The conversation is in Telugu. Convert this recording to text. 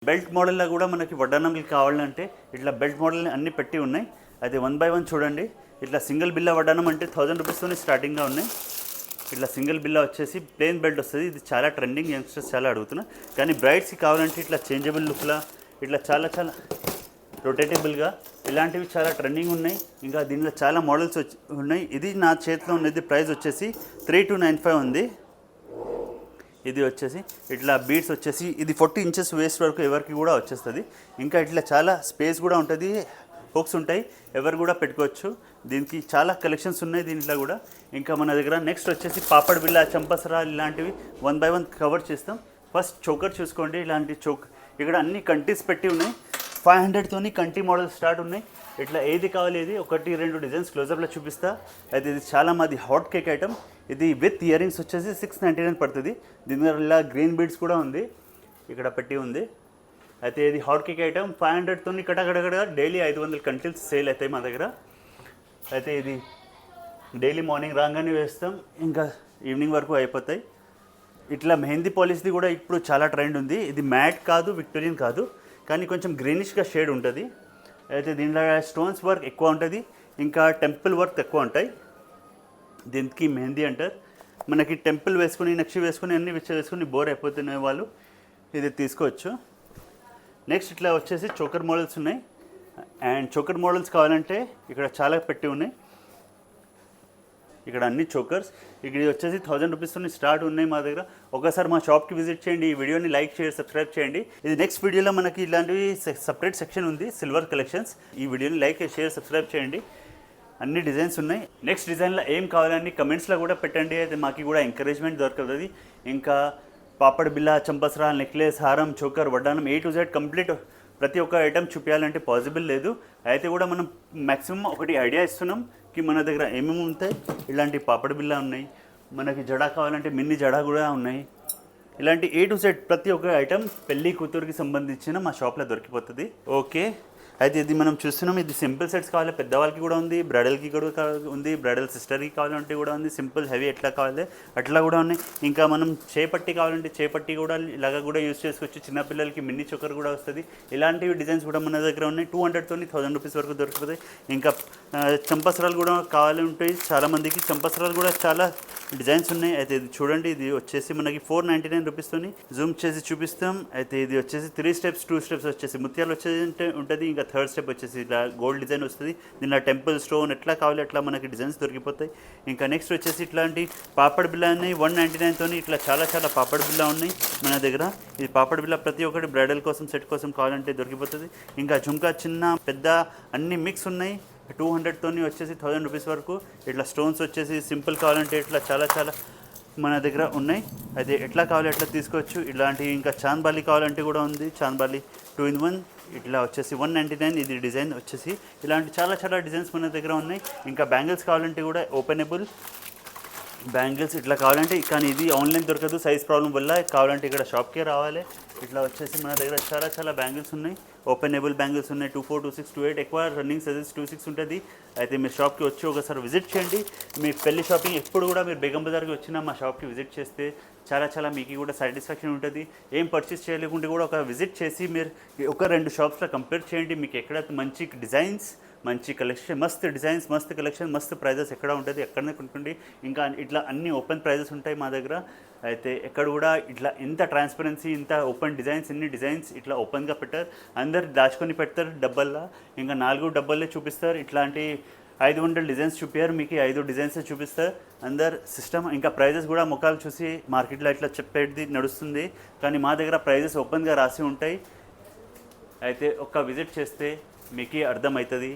బెల్ట్ మోడల్లో కూడా మనకి వడ్డానంకి కావాలంటే ఇట్లా బెల్ట్ మోడల్ అన్ని పెట్టి ఉన్నాయి. అయితే 1 బై 1 చూడండి. ఇట్లా సింగిల్ బిల్లా వడ్డానం అంటే 1000 రూపీస్తోనే స్టార్టింగ్గా ఉన్నాయి. ఇట్లా సింగిల్ బిల్లా వచ్చేసి ప్లెయిన్ బెల్ట్ వస్తుంది. ఇది చాలా ట్రెండింగ్, యంగ్స్టర్స్ చాలా అడుగుతున్నారు. కానీ బ్రైడ్స్కి కావాలంటే ఇట్లా చేంజబుల్ లుక్లా ఇట్లా చాలా చాలా రొటేటబుల్గా ఇలాంటివి చాలా ట్రెండింగ్ ఉన్నాయి. ఇంకా దీనిలో చాలా మోడల్స్ ఉన్నాయి. ఇది నా చేతిలో ఉన్నది ప్రైస్ వచ్చేసి 3295 ఉంది. ఇది వచ్చేసి ఇట్లా బీడ్స్ వచ్చేసి ఇది 40 ఇంచెస్ వేస్ట్ వరకు ఎవరికి కూడా వచ్చేస్తుంది. ఇంకా ఇట్లా చాలా స్పేస్ కూడా ఉంటుంది, హుక్స్ ఉంటాయి, ఎవరు కూడా పెట్టుకోవచ్చు. దీనికి చాలా కలెక్షన్స్ ఉన్నాయి దీంట్లో కూడా. ఇంకా మన దగ్గర నెక్స్ట్ వచ్చేసి పాపడ్ బిళ్ళ, చంపసరా ఇలాంటివి 1 బై 1 కవర్ చేస్తాం. ఫస్ట్ చోకర్ చూసుకోండి. ఇలాంటి ఇక్కడ అన్ని కంటీస్ పెట్టి ఉన్నాయి. 500తోని కంటి మోడల్ స్టార్ట్ ఉన్నాయి. ఇట్లా ఏది కావాలి ఏది 1-2 డిజైన్స్ క్లోజప్లో చూపిస్తా. అయితే ఇది చాలా మాది హాట్ కేక్ ఐటమ్. ఇది విత్ ఇయర్ రింగ్స్ వచ్చేసి 699 పడుతుంది. దీని మీద ఇలా గ్రీన్ బీడ్స్ కూడా ఉంది, ఇక్కడ పెట్టి ఉంది. అయితే ఇది హాట్ కేక్ ఐటమ్ 500తోని కటకడగడగా డైలీ 500 కంటిల్స్ సేల్ అవుతాయి మా దగ్గర. అయితే ఇది డైలీ మార్నింగ్ రాగానే వేస్తాం, ఇంకా ఈవినింగ్ వరకు అయిపోతాయి. ఇట్లా మెహందీ పాలిష్ది కూడా ఇప్పుడు చాలా ట్రెండ్ ఉంది. ఇది మ్యాట్ కాదు, విక్టోరియన్ కాదు, కానీ కొంచెం గ్రీనిష్గా షేడ్ ఉంటుంది. అయితే దీంట్లో స్టోన్స్ వర్క్ ఎక్కువ ఉంటుంది, ఇంకా టెంపుల్ వర్క్ ఎక్కువ ఉంటాయి. దీనికి మెహందీ అంటారు. మనకి టెంపుల్ వేసుకుని, నక్షి వేసుకుని, అన్ని వేసుకుని బోర్ అయిపోతున్న వాళ్ళు ఇది తీసుకోవచ్చు. నెక్స్ట్ ఇట్లా వచ్చేసి చోకర్ మోడల్స్ ఉన్నాయి. అండ్ చోకర్ మోడల్స్ కావాలంటే ఇక్కడ చాలా పెట్టి ఉన్నాయి. ఇక్కడ అన్ని చోకర్స్ ఇక్కడ వచ్చేసి 1000 రూపీస్తో స్టార్ట్ ఉన్నాయి మా దగ్గర. ఒకసారి మా షాప్కి విజిట్ చేయండి. ఈ వీడియోని లైక్ చేయండి, సబ్స్క్రైబ్ చేయండి. ఇది నెక్స్ట్ వీడియోలో మనకి ఇలాంటివి సపరేట్ సెక్షన్ ఉంది, సిల్వర్ కలెక్షన్స్. ఈ వీడియోని లైక్, షేర్, సబ్స్క్రైబ్ చేయండి. అన్ని డిజైన్స్ ఉన్నాయి. నెక్స్ట్ డిజైన్లో ఏం కావాలని కమెంట్స్లో కూడా పెట్టండి. అయితే మాకు కూడా ఎంకరేజ్మెంట్ దొరుకుతుంది. ఇంకా పాపడ్ బిళ్ళ, చంపసరా, నెక్లెస్, హారం, చోకర్, వడ్డానం A to Z కంప్లీట్ ప్రతి ఒక్క ఐటమ్ చూపించాలంటే పాసిబుల్ లేదు. అయితే కూడా మనం మ్యాక్సిమం ఒకటి ఐడియా ఇస్తున్నాం కి మన దగ్గర ఏమేమి ఉంటాయి. ఇలాంటి పాపడ్ బిళ్ళ ఉన్నాయి, మనకి జడా కావాలంటే మిన్ని జడా కూడా ఉన్నాయి. ఇలాంటి A to Z ప్రతి ఒక్క ఐటమ్ పెళ్ళి కూతురికి సంబంధించిన మా షాప్లో దొరికిపోతుంది. ఓకే, అయితే ఇది మనం చూస్తున్నాం. ఇది సింపుల్ సెట్స్ కావాలి, పెద్దవాళ్ళకి కూడా ఉంది, బ్రైడల్కి కూడా ఉంది, బ్రైడల్ సిస్టర్కి కావాలంటే కూడా ఉంది, సింపుల్ హెవీ ఎట్లా కావాలి అట్లా కూడా ఉన్నాయి. ఇంకా మనం చేపట్టి కావాలంటే చేపట్టి కూడా ఇలాగ కూడా యూజ్ చేసుకోవచ్చు. చిన్నపిల్లలకి మిన్నీ చొక్కర్ కూడా వస్తుంది. ఇలాంటివి డిజైన్స్ కూడా మన దగ్గర ఉన్నాయి. 200తోని 1000 రూపీస్ వరకు దొరుకుతాయి. ఇంకా చంపసరాలు కూడా కావాలి ఉంటాయి చాలామందికి. చంపసరాలు కూడా చాలా డిజైన్స్ ఉన్నాయి. అయితే ఇది చూడండి, ఇది వచ్చేసి మనకి 499 రూపీస్తోని జూమ్ చేసి చూపిస్తాం. అయితే ఇది వచ్చేసి 3 స్టెప్స్ 2 స్టెప్స్ వచ్చేసి ముత్యాలు వచ్చేసి ఉంటుంది. ఇంకా థర్డ్ స్టెప్ వచ్చేసి ఇలా గోల్డ్ డిజైన్ వస్తుంది. దీనిలో టెంపుల్, స్టోన్ ఎట్లా కావాలి అట్లా మనకి డిజైన్స్ దొరికిపోతాయి. ఇంకా నెక్స్ట్ వచ్చేసి ఇట్లాంటి పాపడ్ బిళ్ళ ఉన్నాయి 199తోని. ఇట్లా చాలా చాలా పాపడ్ బిళ్ళ ఉన్నాయి మన దగ్గర. ఇది పాపడ్ బిళ్ళ ప్రతి ఒక్కటి బ్రైడల్ కోసం, సెట్ కోసం కావాలంటే దొరికిపోతుంది. ఇంకా జుంకా చిన్న పెద్ద అన్ని మిక్స్ ఉన్నాయి. 200తోని వచ్చేసి 1000 రూపీస్ వరకు. ఇట్లా స్టోన్స్ వచ్చేసి సింపుల్ కావాలంటే ఇట్లా చాలా చాలా మన దగ్గర ఉన్నాయి. అయితే ఎట్లా కావాలి ఎట్లా తీసుకోవచ్చు. ఇలాంటి ఇంకా చాంద్బాలి కావాలంటే కూడా ఉంది. చాంద్బాలి 2 in 1 ఇట్లా వచ్చేసి 199. ఇది డిజైన్ వచ్చేసి ఇలాంటి చాలా చాలా డిజైన్స్ మన దగ్గర ఉన్నాయి. ఇంకా బ్యాంగిల్స్ కావాలంటే కూడా ఓపెనబుల్ బ్యాంగిల్స్ ఇట్లా కావాలంటే, కానీ ఇది ఆన్లైన్ దొరకదు సైజ్ ప్రాబ్లం వల్ల. కావాలంటే ఇక్కడ షాప్కే రావాలి. ఇట్లా వచ్చేసి మన దగ్గర చాలా చాలా బ్యాంగిల్స్ ఉన్నాయి. ఓపెనబుల్ బ్యాంగిల్స్ ఉన్నాయి 24, 26, 28. ఎక్కువ రన్నింగ్ సైజెస్ 26 ఉంటుంది. అయితే మీరు షాప్కి వచ్చి ఒకసారి విజిట్ చేయండి. మీ పెళ్లి షాపింగ్ ఎప్పుడు కూడా మీరు బేగం బజార్కి వచ్చినా మా షాప్కి విజిట్ చేస్తే చాలా చాలా మీకు కూడా సాటిస్ఫాక్షన్ ఉంటుంది. ఏం పర్చేస్ చేయలేకుంటే కూడా ఒక విజిట్ చేసి మీరు 1-2 షాప్స్లో కంపేర్ చేయండి. మీకు ఎక్కడ మంచి డిజైన్స్, మంచి కలెక్షన్, మస్తు డిజైన్స్, మస్తు కలెక్షన్, మస్తు ప్రైజెస్ ఎక్కడ ఉంటుంది ఎక్కడనే కొనుక్కోండి. ఇంకా ఇట్లా అన్ని ఓపెన్ ప్రైజెస్ ఉంటాయి మా దగ్గర. అయితే ఎక్కడ కూడా ఇట్లా ఇంత ట్రాన్స్పరెన్సీ, ఇంత ఓపెన్ డిజైన్స్, ఇన్ని డిజైన్స్ ఇట్లా ఓపెన్గా పెట్టారు. అందరు దాచుకొని పెడతారు డబ్బల్లో. ఇంకా 4 డబ్బల్లే చూపిస్తారు. ఇట్లాంటి 500 డిజైన్స్ చూపారు, మీకు 5 డిజైన్స్ చూపిస్తారు అందరు సిస్టమ్. ఇంకా ప్రైజెస్ కూడా ముఖాలు చూసి మార్కెట్లో ఇట్లా చెప్పేది నడుస్తుంది, కానీ మా దగ్గర ప్రైజెస్ ఓపెన్గా రాసి ఉంటాయి. అయితే ఒక్క విజిట్ చేస్తే మీకు అర్థమవుతుంది.